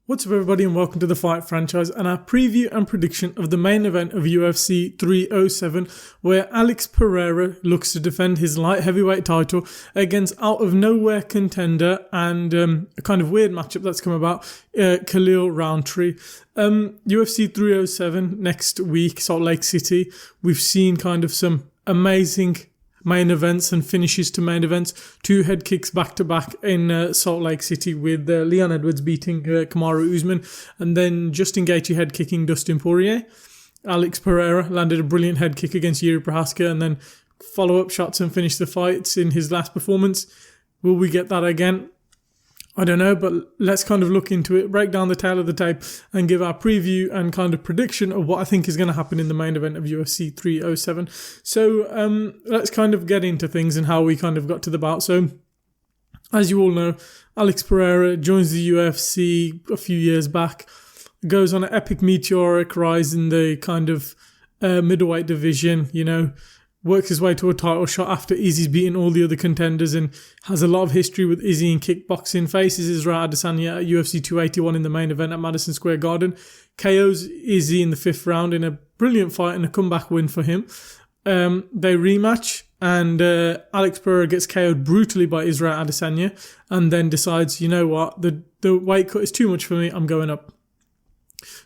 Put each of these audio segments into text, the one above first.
What's up everybody and welcome to the Fight franchise and our preview and prediction of the main event of UFC 307 where Alex Pereira looks to defend his light heavyweight title against out of nowhere contender and a kind of weird matchup that's come about, Kalil Roundtree. UFC 307 next week, Salt Lake City. We've seen kind of some amazing main events and finishes to main events. 2 head kicks back to back in Salt Lake City with Leon Edwards beating Kamaru Usman and then Justin Gaethje head kicking Dustin Poirier. Alex Pereira landed a brilliant head kick against Jiri Prochazka and then follow-up shots and finished the fights in his last performance. Will we get that again? I don't know, but let's kind of look into it, break down the tail of the tape and give our preview and kind of prediction of what I think is going to happen in the main event of UFC 307. So let's kind of get into things and how we kind of got to the bout. So as you all know, Alex Pereira joins the UFC a few years back, goes on an epic meteoric rise in the kind of middleweight division, you know, works his way to a title shot after Izzy's beaten all the other contenders and has a lot of history with Izzy in kickboxing. Faces Israel Adesanya at UFC 281 in the main event at Madison Square Garden. KOs Izzy in the 5th round in a brilliant fight and a comeback win for him. They rematch and Alex Pereira gets KO'd brutally by Israel Adesanya and then decides, you know what, the weight cut is too much for me, I'm going up.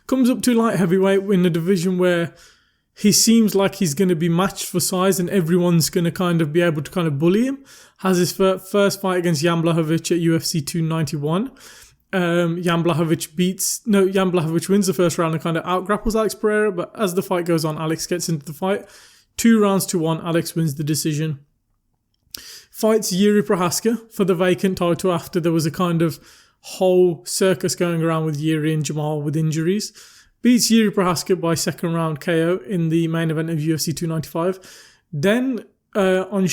Comes up to light heavyweight in a division where he seems like he's going to be matched for size and everyone's going to kind of be able to kind of bully him. Has his first fight against Jan Blachowicz at UFC 291. Jan Blachowicz wins the first round and kind of out-grapples Alex Pereira, but as the fight goes on, Alex gets into the fight. 2 rounds to 1, Alex wins the decision. Fights Jiri Prochazka for the vacant title after there was a kind of whole circus going around with Jiri and Jamal with injuries. Beats Jiri Prochazka by 2nd round KO in the main event of UFC 295. Then, on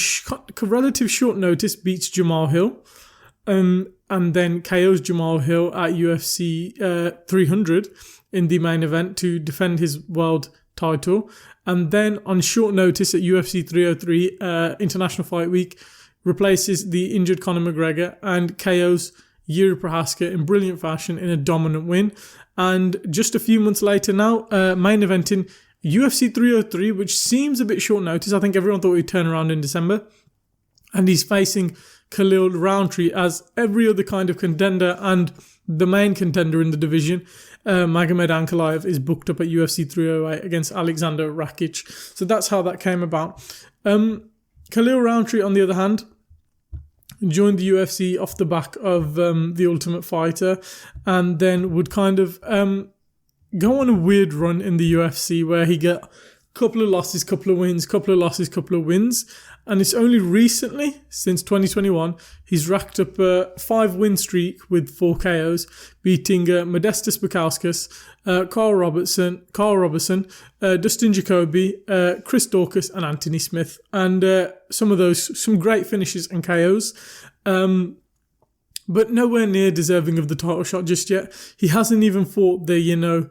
relative short notice, beats Jamal Hill. And then KOs Jamal Hill at UFC 300 in the main event to defend his world title. And then on short notice at UFC 303, International Fight Week, replaces the injured Conor McGregor and KOs Jiri Prochazka in brilliant fashion in a dominant win. And just a few months later now, main eventing UFC 303, which seems a bit short notice. I think everyone thought he'd turn around in December. And he's facing Kalil Roundtree as every other kind of contender and the main contender in the division. Magomed Ankalaev is booked up at UFC 308 against Alexander Rakic. So that's how that came about. Kalil Roundtree, on the other hand, joined the UFC off the back of The Ultimate Fighter and then would kind of go on a weird run in the UFC where he get a couple of losses, couple of wins, couple of losses, couple of wins. And it's only recently, since 2021, he's racked up a 5-win streak with 4 KOs, beating Modestas Bukauskas, Carl Robertson, Dustin Jacoby, Chris Daukaus and Anthony Smith. And some great finishes and KOs. But nowhere near deserving of the title shot just yet. He hasn't even fought the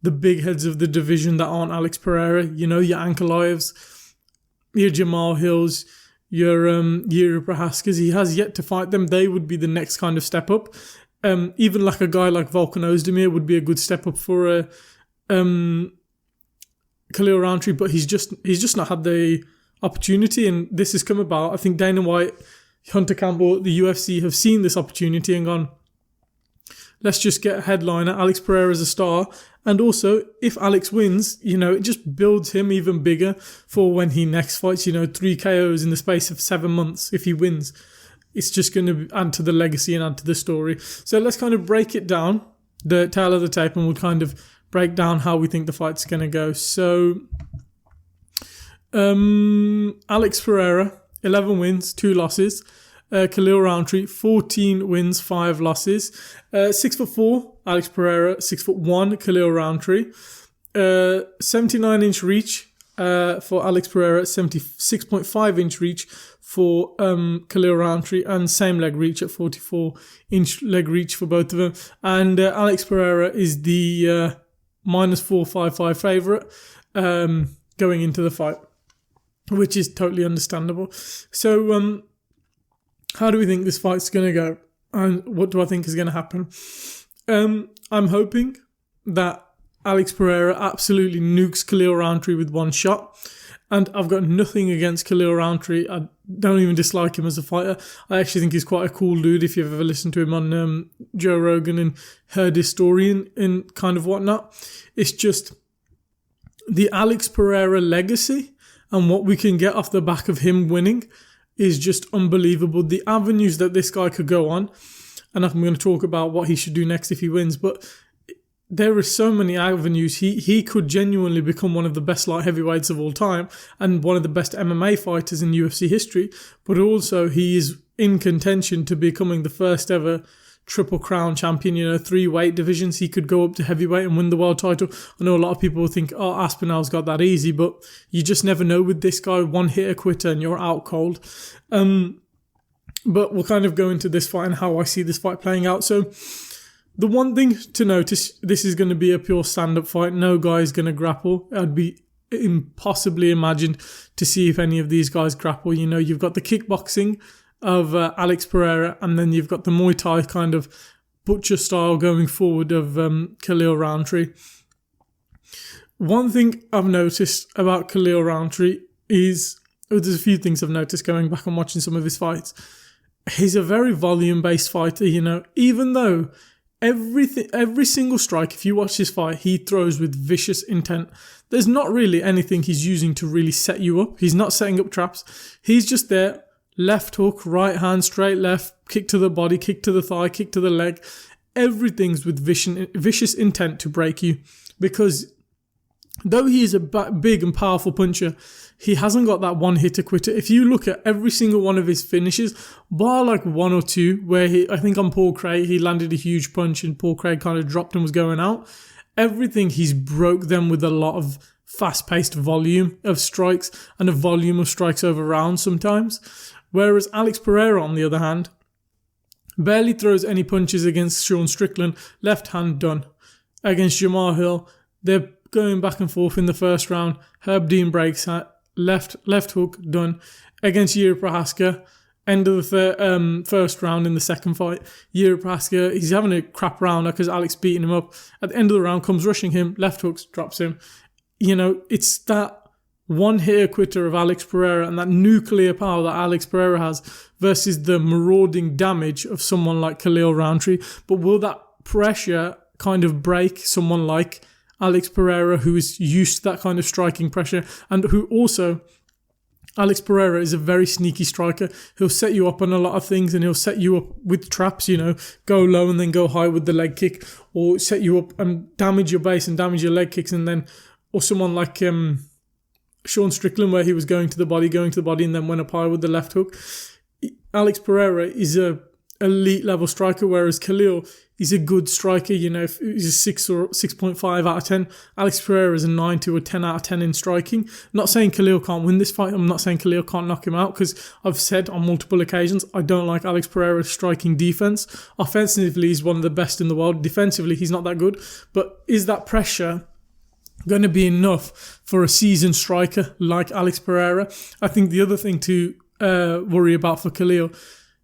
big heads of the division that aren't Alex Pereira. You know, your Ankalaevs, your Jamal Hills, your Jiri Prochazkas. He has yet to fight them. They would be the next kind of step up. Even like a guy like Volkan Ozdemir would be a good step up for Kalil Roundtree, but he's just not had the opportunity, and this has come about. I think Dana White, Hunter Campbell, the UFC have seen this opportunity and gone, let's just get a headliner, Alex Pereira as a star. And also, if Alex wins, you know, it just builds him even bigger for when he next fights, 3 KOs in the space of 7 months if he wins. It's just going to add to the legacy and add to the story. So let's kind of break it down, the tail of the tape, and we'll kind of break down how we think the fight's going to go. So, Alex Pereira, 11 wins, 2 losses. Kalil Roundtree, 14 wins, 5 losses. 6'4", Alex Pereira, 6'1", Kalil Roundtree. 79-inch reach for Alex Pereira, 76.5-inch reach for Kalil Roundtree, and same leg reach at 44-inch leg reach for both of them. And Alex Pereira is the -455 favourite going into the fight, which is totally understandable. So, how do we think this fight's going to go? And what do I think is going to happen? I'm hoping that Alex Pereira absolutely nukes Kalil Roundtree with one shot. And I've got nothing against Kalil Roundtree. I don't even dislike him as a fighter. I actually think he's quite a cool dude if you've ever listened to him on Joe Rogan and heard his story and kind of whatnot. It's just the Alex Pereira legacy and what we can get off the back of him winning is just unbelievable. The avenues that this guy could go on, and I'm going to talk about what he should do next if he wins, but there are so many avenues. He could genuinely become one of the best light heavyweights of all time and one of the best MMA fighters in UFC history, but also he is in contention to becoming the first ever Triple Crown champion, 3 weight divisions. He could go up to heavyweight and win the world title. I know a lot of people think, oh, Aspinall's got that easy, but you just never know with this guy. One hitter quitter and you're out cold. But we'll kind of go into this fight and how I see this fight playing out. So the one thing to notice, this is going to be a pure stand-up fight. No guy is going to grapple. I'd be impossibly imagined to see if any of these guys grapple. You've got the kickboxing of Alex Pereira, and then you've got the Muay Thai kind of butcher style going forward of Kalil Roundtree. One thing I've noticed about Kalil Roundtree is, there's a few things I've noticed going back and watching some of his fights. He's a very volume-based fighter, even though every single strike, if you watch this fight, he throws with vicious intent. There's not really anything he's using to really set you up. He's not setting up traps. He's just there, left hook, right hand, straight left, kick to the body, kick to the thigh, kick to the leg. Everything's with vicious intent to break you, because though he is a big and powerful puncher, he hasn't got that one hitter quitter. If you look at every single one of his finishes, bar like 1 or 2, where I think on Paul Craig, he landed a huge punch and Paul Craig kind of dropped and was going out. Everything, he's broke them with a lot of fast-paced volume of strikes and a volume of strikes over rounds sometimes. Whereas Alex Pereira, on the other hand, barely throws any punches against Sean Strickland. Left hand, done. Against Jamar Hill, they're going back and forth in the first round. Herb Dean breaks left hook, done. Against Yuri Prohaska, end of the first round in the second fight. Yuri Prohaska, he's having a crap round because Alex beating him up. At the end of the round, comes rushing him, left hooks, drops him. It's that one hitter quitter of Alex Pereira and that nuclear power that Alex Pereira has versus the marauding damage of someone like Kalil Roundtree. But will that pressure kind of break someone like Alex Pereira, who is used to that kind of striking pressure, and who also, Alex Pereira is a very sneaky striker. He'll set you up on a lot of things, and he'll set you up with traps, go low and then go high with the leg kick, or set you up and damage your base and damage your leg kicks, and then, or someone like Sean Strickland, where he was going to the body, and then went up high with the left hook. Alex Pereira is a elite level striker, whereas Khalil is a good striker. If he's a 6 or 6.5 out of 10. Alex Pereira is a 9 to a 10 out of 10 in striking. Not saying Khalil can't win this fight. I'm not saying Khalil can't knock him out, because I've said on multiple occasions I don't like Alex Pereira's striking defense. Offensively, he's one of the best in the world. Defensively, he's not that good. But is that pressure going to be enough for a seasoned striker like Alex Pereira? I think the other thing to worry about for Khalil,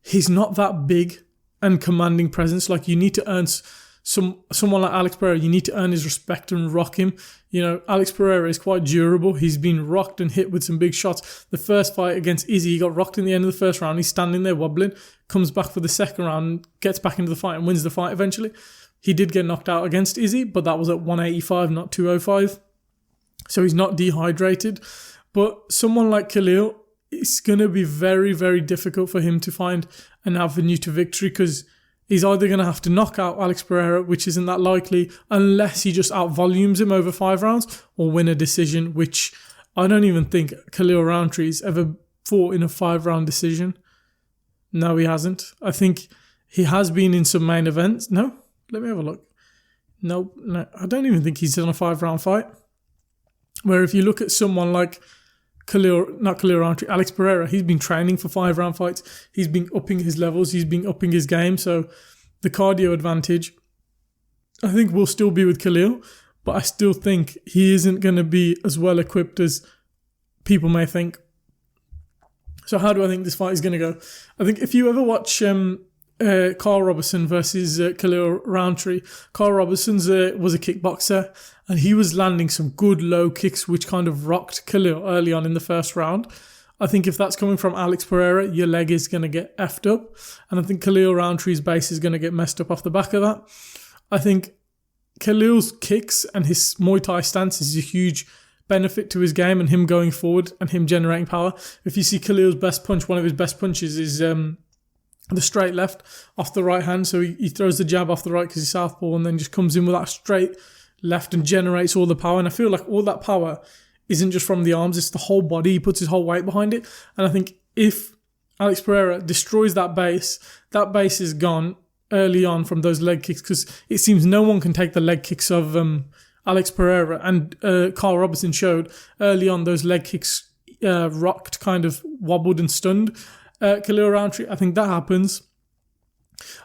he's not that big and commanding presence. Like, you need to earn someone like Alex Pereira, you need to earn his respect and rock him. Alex Pereira is quite durable. He's been rocked and hit with some big shots. The first fight against Izzy, he got rocked in the end of the first round. He's standing there wobbling, comes back for the second round, gets back into the fight and wins the fight eventually. He did get knocked out against Izzy, but that was at 185, not 205. So he's not dehydrated. But someone like Khalil, it's going to be very, very difficult for him to find an avenue to victory, because he's either going to have to knock out Alex Pereira, which isn't that likely, unless he just out-volumes him over 5 rounds, or win a decision, which I don't even think Kalil Roundtree's ever fought in a 5-round decision. No, he hasn't. I think he has been in some main events. No? Let me have a look. No, I don't even think he's done a 5-round fight. Where if you look at someone like Alex Pereira, he's been training for 5-round fights. He's been upping his levels. He's been upping his game. So the cardio advantage, I think, will still be with Khalil, but I still think he isn't going to be as well equipped as people may think. So how do I think this fight is going to go? I think if you ever watch Carl Robertson versus Kalil Roundtree. Carl Robertson was a kickboxer, and he was landing some good low kicks which kind of rocked Khalil early on in the first round. I think if that's coming from Alex Pereira, your leg is going to get effed up, and I think Kalil Rountree's base is going to get messed up off the back of that. I think Khalil's kicks and his Muay Thai stance is a huge benefit to his game and him going forward and him generating power. If you see Khalil's best punch, one of his best punches is the straight left off the right hand. So he throws the jab off the right because he's southpaw and then just comes in with that straight left and generates all the power. And I feel like all that power isn't just from the arms, it's the whole body. He puts his whole weight behind it. And I think if Alex Pereira destroys that base is gone early on from those leg kicks, because it seems no one can take the leg kicks of Alex Pereira. And Carl Robertson showed early on those leg kicks rocked, kind of wobbled and stunned Kalil Roundtree. I think that happens.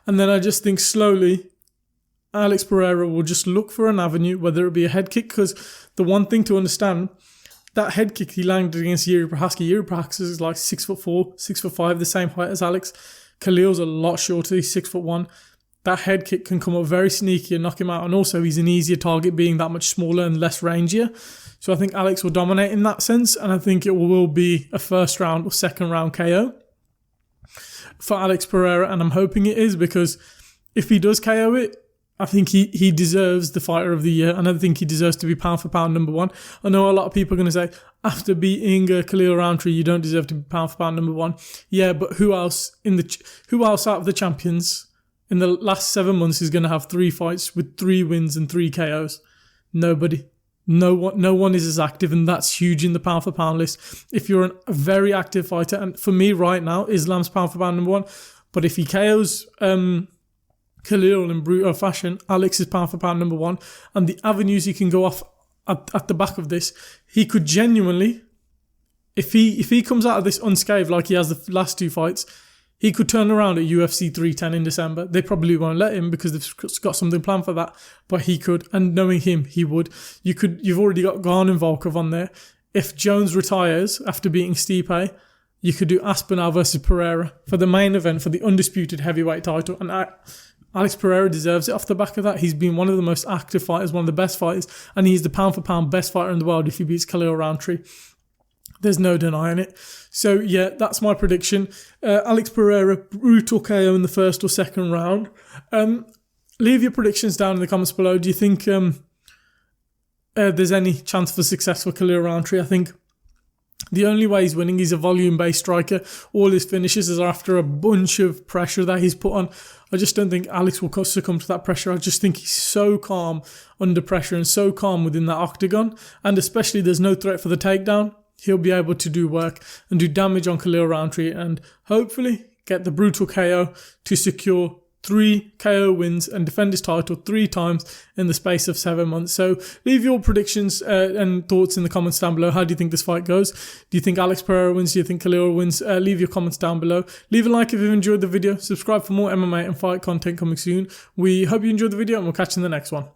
And then I just think slowly Alex Pereira will just look for an avenue, whether it be a head kick, because the one thing to understand, that head kick he landed against Yuri Prohaska. Yuri Prohaska is like 6'4", 6'5", the same height as Alex. Khalil's a lot shorter, he's 6'1". That head kick can come up very sneaky and knock him out. And also he's an easier target being that much smaller and less rangier. So I think Alex will dominate in that sense. And I think it will be a first round or second round KO for Alex Pereira. And I'm hoping it is, because if he does KO it, I think he deserves the fighter of the year. And I think he deserves to be pound for pound number one. I know a lot of people are going to say, after beating Kalil Roundtree, you don't deserve to be pound for pound number one. Yeah, but who else out of the champions in the last 7 months is going to have 3 fights with 3 wins and 3 KOs? Nobody. No one is as active, and that's huge in the pound for pound list. If you're a very active fighter, and for me right now, Islam's pound for pound number one. But if he KOs Khalil in brutal fashion, Alex is pound for pound number one. And the avenues he can go off at the back of this, he could genuinely, if he comes out of this unscathed like he has the last 2 fights, he could turn around at UFC 310 in December. They probably won't let him because they've got something planned for that, but he could. And knowing him, he would. You've already got Garn and Volkov on there. If Jones retires after beating Stipe, you could do Aspinall versus Pereira for the main event for the undisputed heavyweight title. And Alex Pereira deserves it off the back of that. He's been one of the most active fighters, one of the best fighters, and he's the pound for pound best fighter in the world if he beats Kalil Roundtree. There's no denying it. So yeah, that's my prediction. Alex Pereira, brutal KO in the first or second round. Leave your predictions down in the comments below. Do you think there's any chance for success for Kalil Roundtree? I think the only way he's winning, he's a volume-based striker. All his finishes are after a bunch of pressure that he's put on. I just don't think Alex will succumb to that pressure. I just think he's so calm under pressure and so calm within that octagon. And especially there's no threat for the takedown. He'll be able to do work and do damage on Kalil Roundtree and hopefully get the brutal KO to secure 3 KO wins and defend his title 3 times in the space of 7 months. So leave your predictions and thoughts in the comments down below. How do you think this fight goes? Do you think Alex Pereira wins? Do you think Khalil wins? Leave your comments down below. Leave a like if you've enjoyed the video. Subscribe for more MMA and fight content coming soon. We hope you enjoyed the video and we'll catch you in the next one.